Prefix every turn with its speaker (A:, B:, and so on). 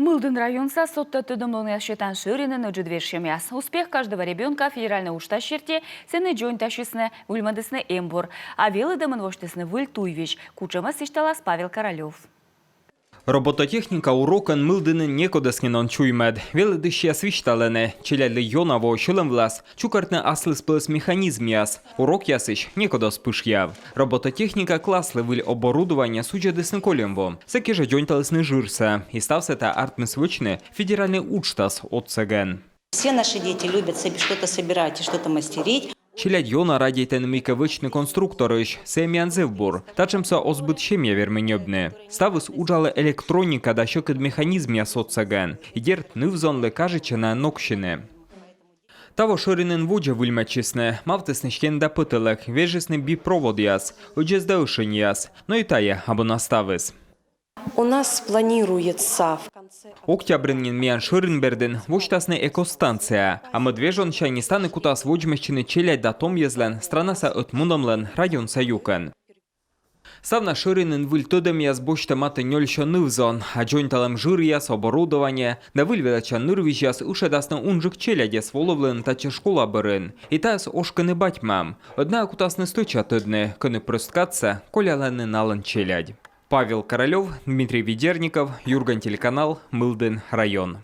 A: Мылдын районса сотта тыдымлыны считан ширинен уджидвершемяс. Успех каждого ребенка федеральный ушта шерте сены джойн тащисны вульмадысны эмбур, а велыдымын воштысны выль туйвич. Кучама сишталас Павел Королев.
B: Робототехніка урокан милдини некодеснінон чуймед. Велидище свішталене, челяли йонаво щелем влас, чукартне асли сплес механізміас. Урок ясиш некодос пиш'яв. Робототехніка класли виль оборудування суджедесни колемво. Секі же джонталесни жирса. І стався та артмисвичне федеральний учтас от цеген.
C: Все наши дети любят что-то собирать и что-то мастерить.
B: Челядь йона радійтен мікавичний конструкториш Сем'ян Зевбур, та чимся озбит щем'я верменьобне. Ставис уджали електроніка да щокид механізмія соцеген. Ідерт нивзон лекажиче на нокщине. Таво ширинен вуджа вильмечисне, мавтисне щен да пителек, вежисне біпровод яс, отже здаушень яс, но і тає, або наставис.
D: У нас планируется в конце...
B: Октябринин миян Ширинберден воштасне экостанция, а медвежон чай не стане кутас воджмещины челядь да том езлен, странаса отмуномлен, район саюкен. Ставна Ширинен виль тодем яс бочта мати ньольшо нивзон, а джойнталем жир яс оборудование, да виль велича нирвіж яс уше дасне унжик челядь яс воловлен та че школа берин. І тас ошки не батьмам. Одна кутас не сточа тидне, кони просткаться, коля не нален челядь. Павел Королев, Дмитрий Ведерников, Юрган телеканал, Мылдын район.